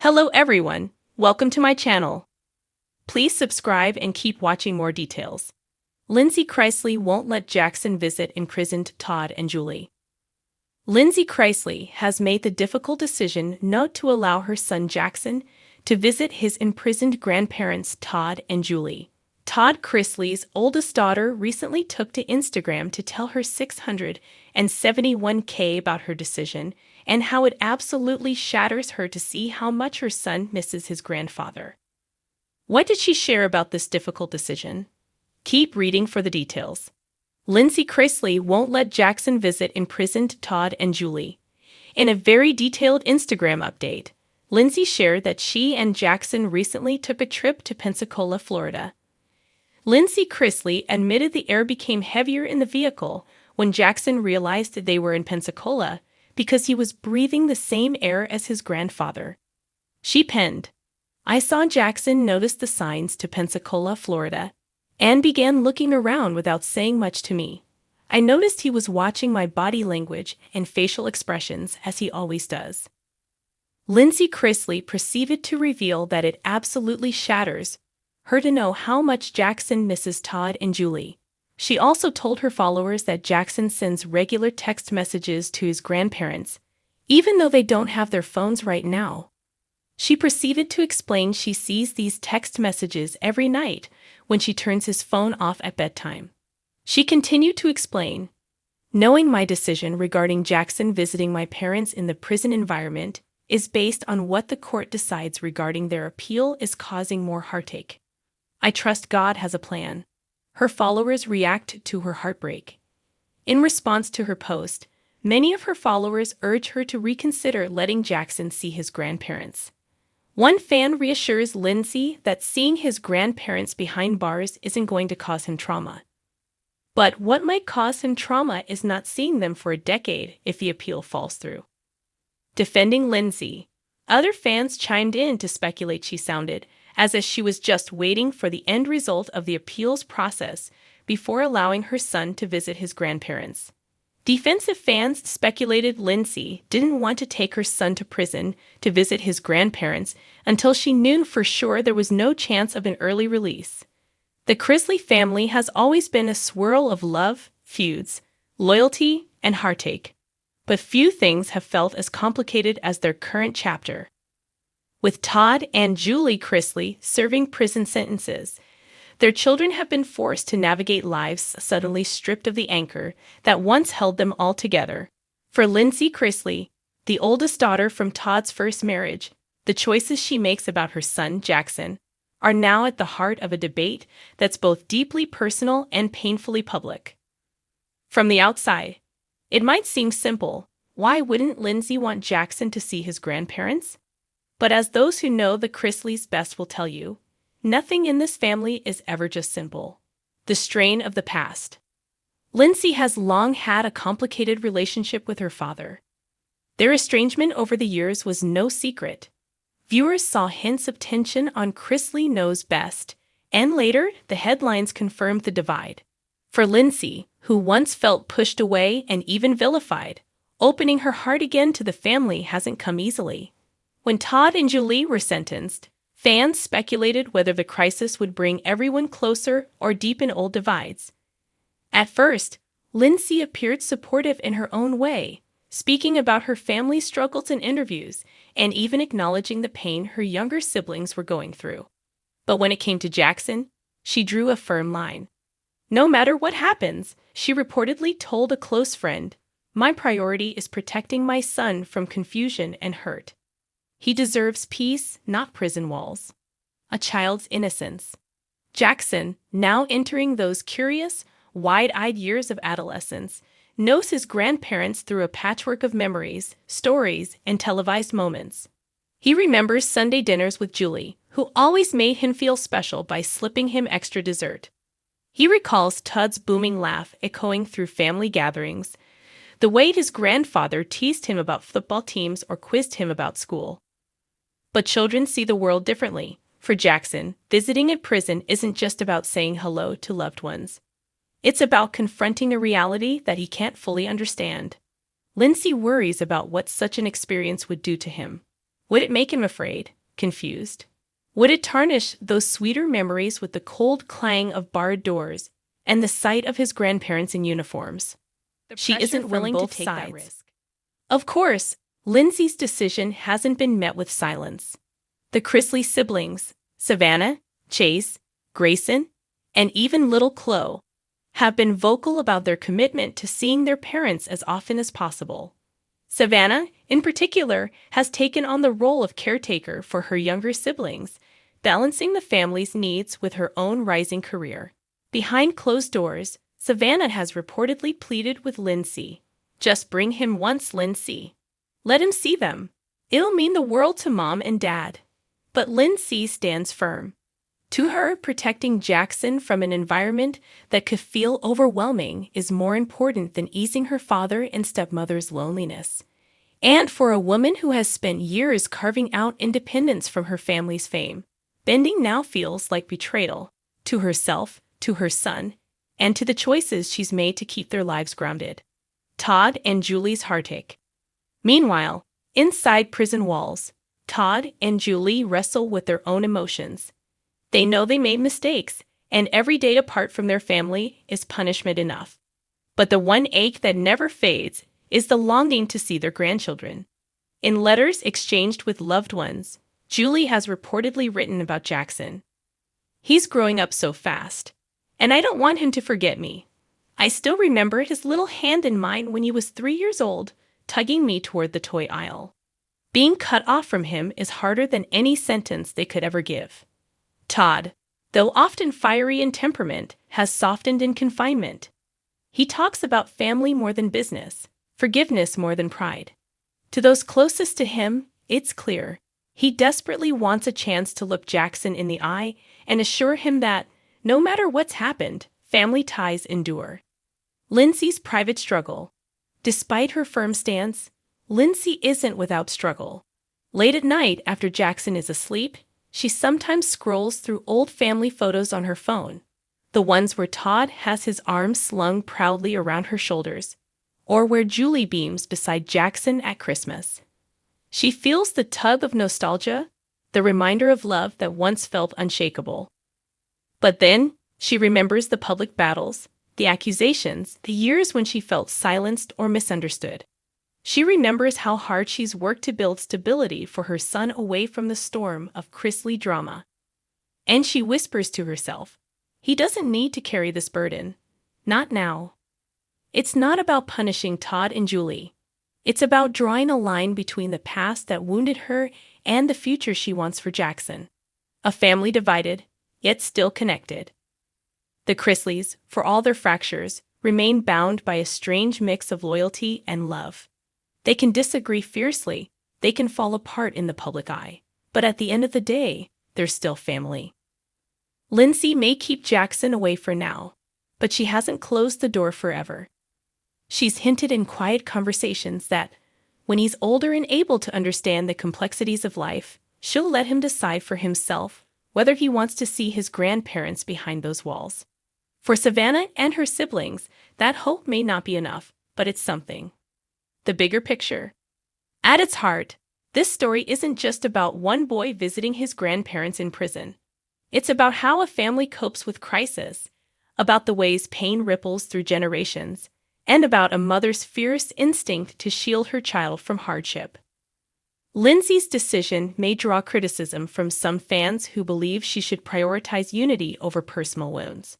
Hello everyone, welcome to my channel. Please subscribe and keep watching more details. Chrisley won't let Jackson visit imprisoned Todd and Julie. Chrisley has made the difficult decision not to allow her son Jackson to visit his imprisoned grandparents Todd and Julie. Todd, Chrisley's oldest daughter, recently took to Instagram to tell her 671K about her decision and how it absolutely shatters her to see how much her son misses his grandfather. What did she share about this difficult decision? Keep reading for the details. Chrisley won't let Jackson visit imprisoned Todd and Julie. In a very detailed Instagram update, Lindsie shared that she and Jackson recently took a trip to Pensacola, Florida. Chrisley admitted the air became heavier in the vehicle when Jackson realized they were in Pensacola because he was breathing the same air as his grandfather. She penned, "I saw Jackson notice the signs to Pensacola, Florida, and began looking around without saying much to me. I noticed he was watching my body language and facial expressions as he always does." Chrisley proceeded to reveal that it absolutely shatters her to know how much Jackson misses Todd and Julie. She also told her followers that Jackson sends regular text messages to his grandparents, even though they don't have their phones right now. She proceeded to explain she sees these text messages every night when she turns his phone off at bedtime. She continued to explain, "Knowing my decision regarding Jackson visiting my parents in the prison environment is based on what the court decides regarding their appeal is causing more heartache. I trust God has a plan." Her followers react to her heartbreak. In response to her post, many of her followers urge her to reconsider letting Jackson see his grandparents. One fan reassures Lindsie that seeing his grandparents behind bars isn't going to cause him trauma. But what might cause him trauma is not seeing them for a decade if the appeal falls through. Defending Lindsie, other fans chimed in to speculate she sounded as if she was just waiting for the end result of the appeals process before allowing her son to visit his grandparents. Defensive fans speculated Lindsie didn't want to take her son to prison to visit his grandparents until she knew for sure there was no chance of an early release. The Chrisley family has always been a swirl of love, feuds, loyalty, and heartache. But few things have felt as complicated as their current chapter. With Todd and Julie Chrisley serving prison sentences, their children have been forced to navigate lives suddenly stripped of the anchor that once held them all together. For Lindsie Chrisley, the oldest daughter from Todd's first marriage, the choices she makes about her son, Jackson, are now at the heart of a debate that's both deeply personal and painfully public. From the outside, it might seem simple. Why wouldn't Lindsie want Jackson to see his grandparents? But as those who know the Chrisleys best will tell you, nothing in this family is ever just simple. The strain of the past. Lindsie has long had a complicated relationship with her father. Their estrangement over the years was no secret. Viewers saw hints of tension on Chrisley Knows Best, and later the headlines confirmed the divide. For Lindsie, who once felt pushed away and even vilified, opening her heart again to the family hasn't come easily. When Todd and Julie were sentenced, fans speculated whether the crisis would bring everyone closer or deepen old divides. At first, Lindsie appeared supportive in her own way, speaking about her family's struggles in interviews and even acknowledging the pain her younger siblings were going through. But when it came to Jackson, she drew a firm line. "No matter what happens," she reportedly told a close friend, "my priority is protecting my son from confusion and hurt. He deserves peace, not prison walls." A child's innocence. Jackson, now entering those curious, wide-eyed years of adolescence, knows his grandparents through a patchwork of memories, stories, and televised moments. He remembers Sunday dinners with Julie, who always made him feel special by slipping him extra dessert. He recalls Todd's booming laugh echoing through family gatherings, the way his grandfather teased him about football teams or quizzed him about school. But children see the world differently. For Jackson, visiting a prison isn't just about saying hello to loved ones. It's about confronting a reality that he can't fully understand. Lindsie worries about what such an experience would do to him. Would it make him afraid, confused? Would it tarnish those sweeter memories with the cold clang of barred doors and the sight of his grandparents in uniforms? She isn't willing to take that risk. Of course, Lindsay's decision hasn't been met with silence. The Chrisley siblings, Savannah, Chase, Grayson, and even little Chloe, have been vocal about their commitment to seeing their parents as often as possible. Savannah, in particular, has taken on the role of caretaker for her younger siblings, balancing the family's needs with her own rising career. Behind closed doors, Savannah has reportedly pleaded with Lindsie. Just bring him once, Lindsie. Let him see them. It'll mean the world to Mom and Dad. But Lindsie stands firm. To her, protecting Jackson from an environment that could feel overwhelming is more important than easing her father and stepmother's loneliness. And for a woman who has spent years carving out independence from her family's fame, bending now feels like betrayal to herself, to her son, and to the choices she's made to keep their lives grounded. Todd and Julie's heartache. Meanwhile, inside prison walls, Todd and Julie wrestle with their own emotions. They know they made mistakes, and every day apart from their family is punishment enough. But the one ache that never fades is the longing to see their grandchildren. In letters exchanged with loved ones, Julie has reportedly written about Jackson. He's growing up so fast, and I don't want him to forget me. I still remember his little hand in mine when he was 3 years old, tugging me toward the toy aisle. Being cut off from him is harder than any sentence they could ever give. Todd, though often fiery in temperament, has softened in confinement. He talks about family more than business, forgiveness more than pride. To those closest to him, it's clear. He desperately wants a chance to look Jackson in the eye and assure him that, no matter what's happened, family ties endure. Lindsay's private struggle. Despite her firm stance, Lindsie isn't without struggle. Late at night, after Jackson is asleep, she sometimes scrolls through old family photos on her phone, the ones where Todd has his arms slung proudly around her shoulders, or where Julie beams beside Jackson at Christmas. She feels the tug of nostalgia, the reminder of love that once felt unshakable. But then, she remembers the public battles, the accusations, the years when she felt silenced or misunderstood. She remembers how hard she's worked to build stability for her son away from the storm of Chrisley drama. And she whispers to herself, he doesn't need to carry this burden. Not now. It's not about punishing Todd and Julie. It's about drawing a line between the past that wounded her and the future she wants for Jackson. A family divided, yet still connected. The Chrisleys, for all their fractures, remain bound by a strange mix of loyalty and love. They can disagree fiercely, they can fall apart in the public eye, but at the end of the day, they're still family. Lindsie may keep Jackson away for now, but she hasn't closed the door forever. She's hinted in quiet conversations that, when he's older and able to understand the complexities of life, she'll let him decide for himself whether he wants to see his grandparents behind those walls. For Savannah and her siblings, that hope may not be enough, but it's something. The bigger picture. At its heart, this story isn't just about one boy visiting his grandparents in prison. It's about how a family copes with crisis, about the ways pain ripples through generations, and about a mother's fierce instinct to shield her child from hardship. Lindsay's decision may draw criticism from some fans who believe she should prioritize unity over personal wounds.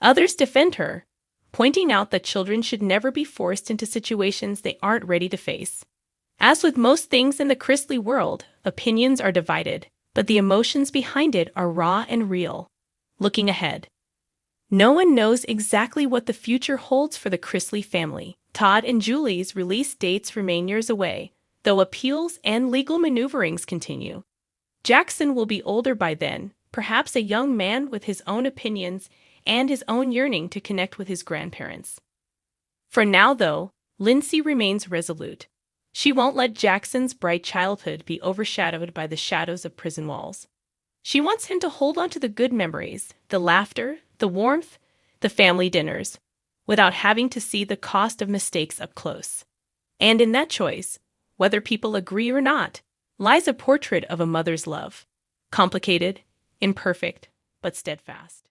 Others defend her, pointing out that children should never be forced into situations they aren't ready to face. As with most things in the Chrisley world, opinions are divided, but the emotions behind it are raw and real. Looking ahead. No one knows exactly what the future holds for the Chrisley family. Todd and Julie's release dates remain years away, though appeals and legal maneuverings continue. Jackson will be older by then, perhaps a young man with his own opinions and his own yearning to connect with his grandparents. For now, though, Lindsie remains resolute. She won't let Jackson's bright childhood be overshadowed by the shadows of prison walls. She wants him to hold on to the good memories, the laughter, the warmth, the family dinners, without having to see the cost of mistakes up close. And in that choice, whether people agree or not, lies a portrait of a mother's love, complicated, imperfect, but steadfast.